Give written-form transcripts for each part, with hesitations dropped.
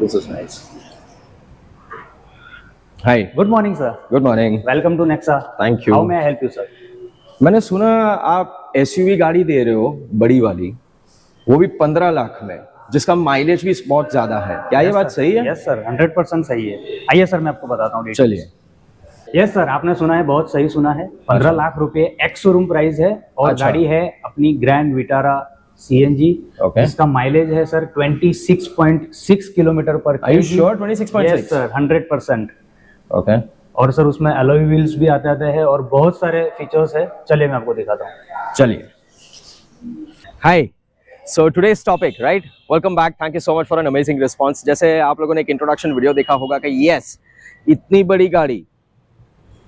This is nice. Hi. Good morning, sir. Good morning. Welcome to Nexa. Thank you. How may I help you, sir? मैंने सुना आप SUV गाड़ी दे रहे हो बड़ी वाली, वो भी 15 लाख में, जिसका माइलेज भी बहुत ज्यादा है। क्या ये बात सही है? यस सर, 100% सही है। आइए सर, मैं आपको बताता हूँ। चलिए। यस सर, आपने सुना है, बहुत सही सुना है। 15 लाख रुपए एक्स शोरूम प्राइस है और गाड़ी है अपनी ग्रैंड विटारा CNG, जिसका माइलेज है सर 26.6 किलोमीटर पर Are you sure 26.6? Yes sir, 100%। Okay. और सर उसमें अलॉय व्हील्स भी आते हैं और बहुत सारे फीचर्स है। चलिए मैं आपको दिखाता हूँ। चलिए। Hi, so today's topic, right? Welcome back, thank you so much for an amazing response. जैसे आप लोगों ने एक इंट्रोडक्शन वीडियो देखा होगा कि यस, इतनी बड़ी गाड़ी,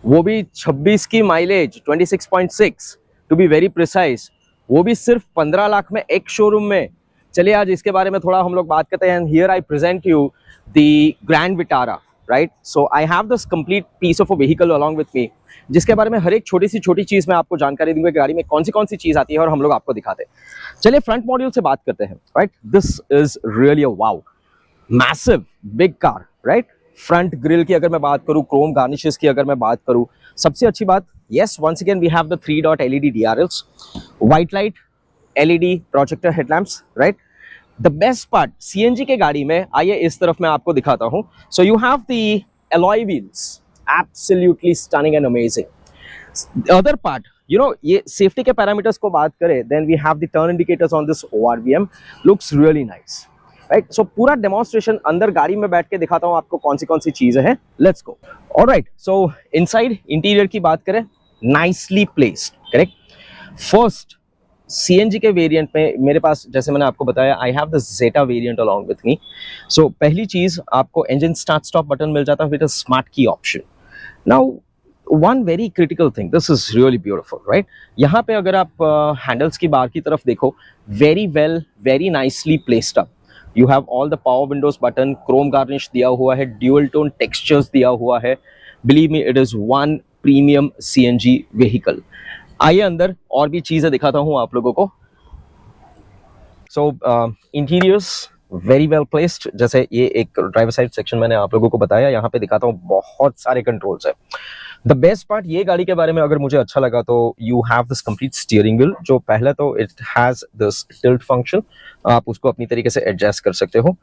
वो भी 26 की mileage, 26.6 to be very precise, वो भी सिर्फ 15 लाख में एक शोरूम में। चलिए आज इसके बारे में थोड़ा हम लोग बात करते हैं। Here I present you the Grand Vitara, right? So I have this complete piece of a vehicle along with me, जिसके बारे में हर एक छोटी चीज मैं आपको जानकारी दूंगा। गाड़ी में कौन सी चीज आती है और हम लोग आपको दिखाते हैं। चलिए फ्रंट मॉड्यूल से बात करते हैं, right? This is really a wow, massive big car, right? Front grille की अगर मैं बात करूं, क्रोम गार्निशेस की अगर मैं बात करूं, सबसे अच्छी बात, yes, once again we have the 3 dot LED DRLs, white light LED projector headlamps, right? The best part CNG के गाड़ी में, आइए इस तरफ मैं आपको दिखाता हूं। So you have the alloy wheels, absolutely stunning and amazing. Other part, you know, ये सेफ्टी के पैरामीटर्स को बात करें, then we have the turn indicators on this ORVM, looks really nice, right? So पूरा डेमोन्स्ट्रेशन अंदर गाड़ी में बैठ के दिखाता हूं आपको कौन सी चीजें हैं। Let's go. Alright, so inside interior की बात करें, nicely placed, correct? First CNG के वेरिएंट में मेरे पास, जैसे मैंने आपको बताया, I have the Zeta variant along with me. So पहली चीज, आपको इंजन स्टार्ट स्टॉप बटन मिल जाता है with a smart key option. Now one very critical thing, this is really beautiful, right? यहाँ पे अगर आप हैंडल्स की बार की तरफ देखो, very nicely placed up. You have all the power Windows button, Chrome garnish दिया हुआ है, ड्यूअल टोन टेक्सचर्स दिया हुआ है। Believe me, it is one premium CNG vehicle. आइए अंदर और भी चीजें दिखाता हूं आप लोगों को। सो इंटीरियर्स वेरी वेल प्लेस्ड। जैसे ये एक ड्राइवर साइड सेक्शन मैंने आप लोगों को बताया, यहाँ पे दिखाता हूँ, बहुत सारे कंट्रोल्स है। द बेस्ट पार्ट ये गाड़ी के बारे में अगर मुझे अच्छा लगा तो you have this complete steering wheel, जो पहले तो it has this tilt function, आप उसको अपनी तरीके से एडजस्ट कर सकते हो।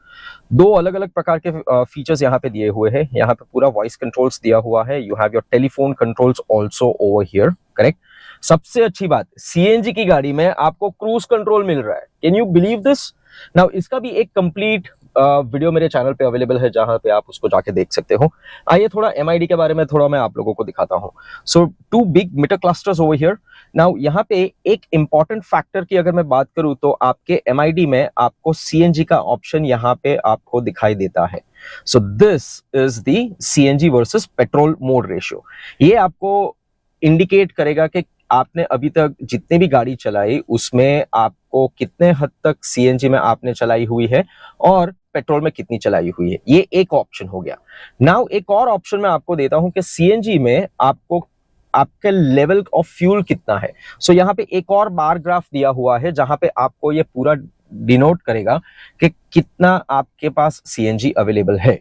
2 अलग अलग प्रकार के फीचर्स यहाँ पे दिए हुए हैं। यहाँ पे पूरा वॉइस कंट्रोल्स दिया हुआ है। You have your telephone controls also over here, correct? सबसे अच्छी बात, CNG की गाड़ी में आपको क्रूज कंट्रोल मिल रहा है। Can you believe this? Now इसका भी एक कंप्लीट वीडियो मेरे चैनल पे अवेलेबल है, जहां पे आप उसको जाके देख सकते हो। आइए थोड़ा MID के बारे में थोड़ा मैं आप लोगों को दिखाता हूं। So 2 big meter clusters over here. Now यहाँ पे एक इंपॉर्टेंट फैक्टर की अगर मैं बात करूं तो आपके MID में आपको CNG का ऑप्शन यहाँ पे आपको दिखाई देता है। So this is the CNG versus petrol mole ratio. ये आपको इंडिकेट करेगा कि आपने अभी तक जितने भी गाड़ी चलाई उसमें आपको कितने हद तक CNG में आपने चलाई हुई है और पेट्रोल में कितनी चलाई हुई है। ये एक ऑप्शन हो गया। नाउ एक और ऑप्शन मैं आपको देता हूं कि CNG में आपको आपके लेवल ऑफ फ्यूल कितना है। सो यहाँ पे एक और बार ग्राफ दिया हुआ है, जहां पे आपको ये पूरा डिनोट करेगा कि कितना आपके पास CNG अवेलेबल है।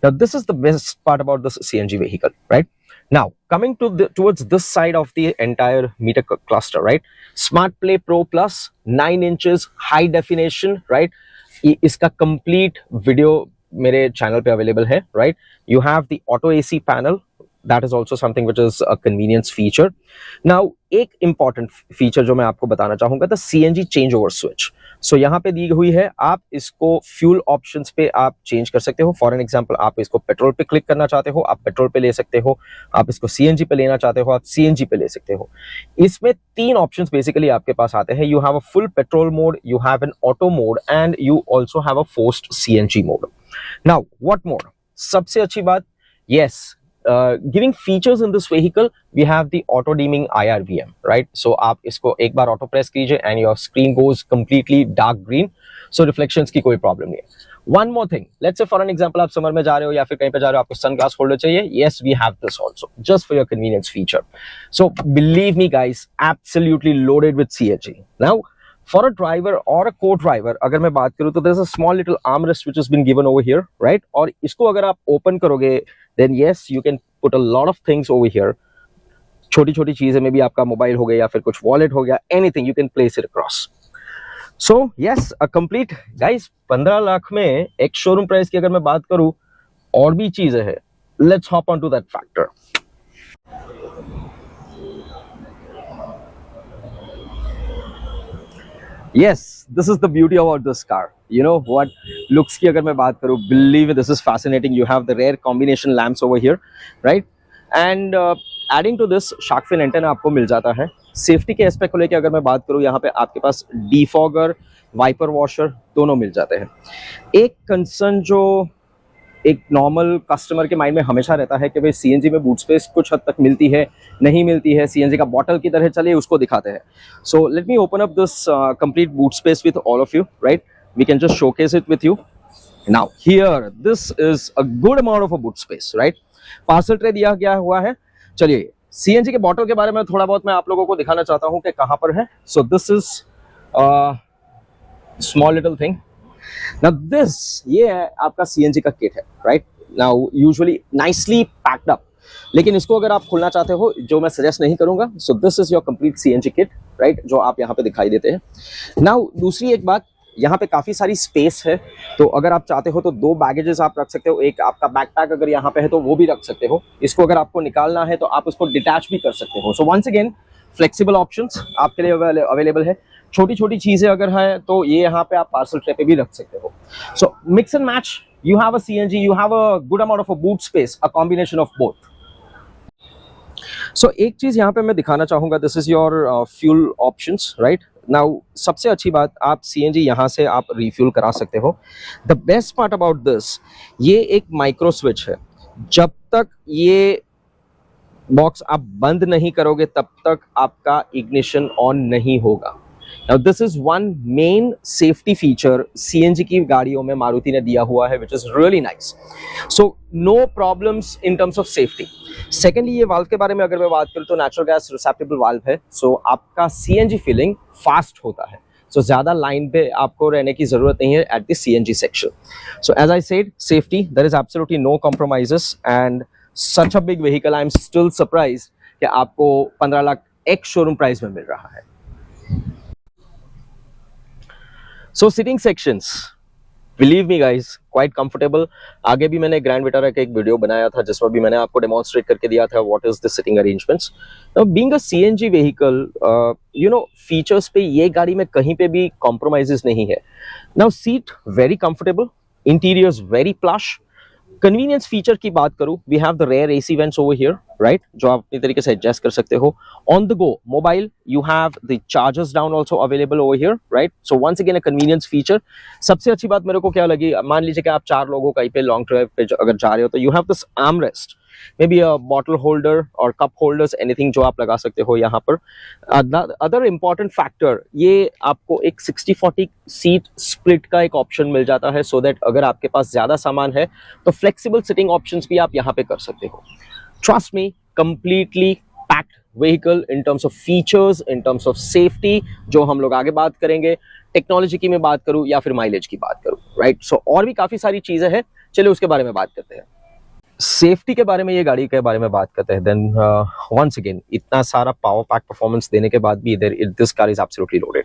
Now this is the best part about this CNG vehicle, right? Now coming to towards this side of the entire meter cluster, right? Smart Play Pro Plus, 9 inches high definition, right? इसका complete video मेरे channel पे available है, right? You have the auto AC panel. That is also something which is a convenience feature. Now एक important feature जो मैं आपको बताना चाहूंगा, the CNG changeover switch. So यहाँ पे दी हुई है, आप इसको फ्यूल ऑप्शंस पे आप चेंज कर सकते हो। फॉर एन एग्जांपल, आप इसको पेट्रोल पे क्लिक करना चाहते हो, आप पेट्रोल पे ले सकते हो। आप इसको CNG पे लेना चाहते हो, आप CNG पे ले सकते हो। इसमें 3 ऑप्शंस बेसिकली आपके पास आते हैं। You have a full petrol mode, you have an auto mode and you also have a forced CNG mode. Now what more, सबसे अच्छी बात, yes, giving features in this vehicle, we have the auto dimming IRVM, right? So आप इसको एक बार auto press कीजिए and your screen goes completely dark green, so reflections की कोई problem नहीं है। One more thing, let's say for an example, आप summer में जा रहे हो या फिर कहीं पे जा रहे हो, आपको सनग्लास होल्डर चाहिए, yes, we have this also, just for your convenience feature. So believe me guys, absolutely loaded with CNG. Now for a driver और अ को ड्राइवर अगर मैं बात करूं तो there is a small little arm rest which has been given over here, right? और इसको अगर आप ओपन करोगे then yes you can put a lot of things over here. छोटी छोटी चीजें में भी, आपका मोबाइल हो गया या फिर कुछ वॉलेट हो गया, anything you can place it across. So yes, a complete guys 15 lakh में एक शोरूम प्राइस की अगर मैं बात करूं, और भी चीजें हैं। Let's hop on to that factor. Yes, this is the beauty about this car. You know what? Looks की अगर मैं बात करूँ, believe me, this is fascinating. You have the rare combination lamps over here, right? And adding to this, shark fin antenna आपको मिल जाता है। Safety के aspect को लेकर अगर मैं बात करूँ, यहाँ पे आपके पास डिफॉगर, वाइपर वॉशर दोनों मिल जाते हैं। एक कंसर्न जो एक नॉर्मल कस्टमर के माइंड में हमेशा रहता है कि भाई सीएनजी में बूट स्पेस कुछ हद तक मिलती है, नहीं मिलती है, सीएनजी का बॉटल की तरह चले, उसको दिखाते हैं। So let me open up this complete boot space with all of you, right? We can just showcase it with you now. Here this is a good amount of a boot space, right? Parcel tray दिया गया हुआ है। चलिए, CNG के bottle के बारे में थोड़ा बहुत मैं आप लोगों को दिखाना चाहता हूँ कि कहाँ पर है। So this is small little thing. Now this, ये है आपका CNG का किट है, right? Now usually nicely packed up, लेकिन इसको अगर आप खोलना चाहते हो, जो मैं सजेस्ट नहीं करूंगा, so this is your complete CNG kit, right? जो आप यहाँ पे दिखाई देते हैं। नाउ दूसरी एक बात, यहाँ पे काफी सारी स्पेस है, तो अगर आप चाहते हो तो 2 बैगेजेस आप रख सकते हो। एक आपका बैकपैक अगर यहाँ पे है तो वो भी रख सकते हो। इसको अगर आपको निकालना है तो आप उसको डिटैच भी कर सकते हो। So once again flexible options आपके लिए अवेलेबल है। छोटी छोटी चीजें अगर है तो ये यहाँ पे आप पार्सल ट्रे पे भी रख सकते हो। So mix and match, you have a CNG, you have a good amount of a boot space, a combination of both. So एक चीज यहाँ पे मैं दिखाना चाहूंगा, this is your fuel options, right? Now सबसे अच्छी बात, आप CNG यहाँ से आप रिफ्यूल करा सकते हो। The best part about this, ये एक माइक्रो स्विच है। जब तक ये बॉक्स आप बंद नहीं करोगे तब तक आपका इग्निशन ऑन नहीं होगा। Now this is one main safety feature CNG की गाड़ियों में मारुति ने दिया हुआ है, which is really nice. So no problems in terms of safety. Secondly, ये वाल्व के बारे में अगर मैं बात करूँ तो नेचुरल गैस रिसेप्टेबल वाल्व है, so आपका CNG फिलिंग फास्ट होता है, so ज़्यादा लाइन पे आपको रहने की जरूरत नहीं है at the CNG section. So as I said, safety, there is absolutely no compromises, and such a big vehicle, I am still surprised कि आपको 15 लाख एक शोरूम प्राइस में मिल रहा है। So sitting sections, believe me guys, quite comfortable. आगे भी मैंने grand Vitara का एक वीडियो बनाया था जिसमें भी मैंने आपको डेमोन्स्ट्रेट करके दिया था what is the sitting arrangements. Now being a CNG vehicle, you know, features पे ये गाड़ी में कहीं पे भी compromises नहीं है। Now seat very comfortable, interiors very plush. Convenience feature की बात करूं, we have the rear AC vents over here, right? जो आप अपनी तरीके से एडजस्ट कर सकते हो। On the go mobile, you have the chargers down also available over here, right? So once again a convenience feature. सबसे अच्छी बात मेरे को क्या लगी, मान लीजिए कि आप 4 लोगों कहीं पे लॉन्ग ड्राइव पे अगर जा रहे हो तो you have this arm rest, may be a bottle holder और कप होल्डर्स, एनीथिंग जो आप लगा सकते हो यहाँ पर। अदर इंपॉर्टेंट फैक्टर, ये आपको एक 60-40 सीट स्प्लिट का एक ऑप्शन मिल जाता है, सो दैट अगर आपके पास ज्यादा सामान है तो फ्लेक्सिबल सिटिंग ऑप्शंस भी आप यहाँ पे कर सकते हो। Trust me, completely packed vehicle in terms of features, in terms of safety, जो हम लोग आगे बात करेंगे। टेक्नोलॉजी की मैं बात करूं या फिर माइलेज की बात करूं, राइट? सो और भी काफी सारी चीजें हैं, चलिए उसके बारे में बात करते हैं। सेफ्टी के बारे में, ये गाड़ी के बारे में बात करते हैं, देन वंस अगेन इतना सारा पावर पैक परफॉर्मेंस देने के बाद भी this car is absolutely loaded.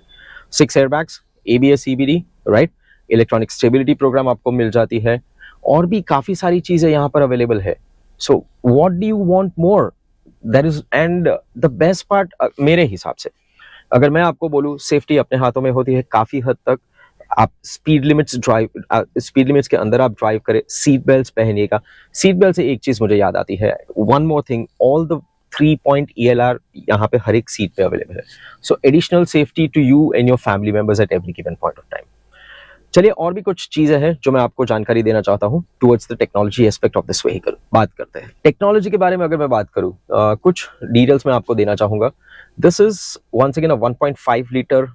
6 airbags, ABS CBD, राइट? इलेक्ट्रॉनिक स्टेबिलिटी प्रोग्राम आपको मिल जाती है, और भी काफी सारी चीजें यहाँ पर अवेलेबल है। So what do you want more? That is, and the best part मेरे हिसाब से, अगर मैं आपको बोलूं, सेफ्टी अपने हाथों में होती है काफी हद तक। आप स्पीड लिमिट्स के अंदर आप ड्राइव करें, सीट बेल्ट पहनिएगा। सीट बेल्ट से एक चीज मुझे याद आती है, one more thing, all the 3-point ELR यहाँ पे हर एक सीट पे अवेलेबल है, so additional safety to you and your family members at every given point of time. चलिए और भी कुछ चीजें हैं जो मैं आपको जानकारी देना चाहता हूँ towards the technology aspect of this vehicle. बात करते हैं टेक्नोलॉजी के बारे में। अगर मैं बात करूँ, कुछ डिटेल्स मैं आपको देना चाहूंगा। This is once again a 1.5 litre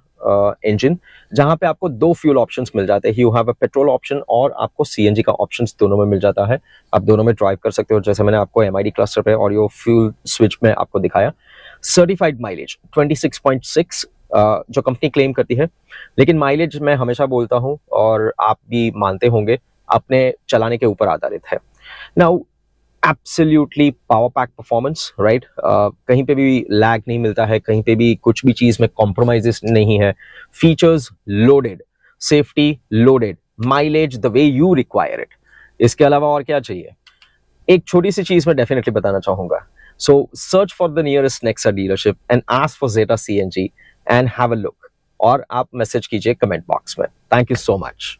engine, जहां पे आपको 2 फ्यूल ऑप्शंस मिल जाते हैं। You have a petrol option और आपको CNG का ऑप्शंस दोनों में मिल जाता है। आप दोनों में ड्राइव कर सकते हो, जैसे मैंने आपको MID क्लस्टर पे और यो फ्यूल स्विच में आपको दिखाया। सर्टिफाइड माइलेज 26.6 जो कंपनी क्लेम करती है, लेकिन माइलेज मैं हमेशा बोलता हूँ और आप भी मानते होंगे अपने चलाने के ऊपर आधारित है। Now absolutely power pack performance, right, कहीं पे भी लैग नहीं मिलता है, कहीं पे भी कुछ भी चीज में कॉम्प्रोमाइजेस नहीं है, features loaded, safety loaded, mileage the way you require it. इसके अलावा और क्या चाहिए? एक छोटी सी चीज मैं डेफिनेटली बताना चाहूंगा। सो search for the nearest Nexa dealership and ask for Zeta CNG and have a look, और आप मैसेज कीजिए कमेंट बॉक्स में। Thank you so much.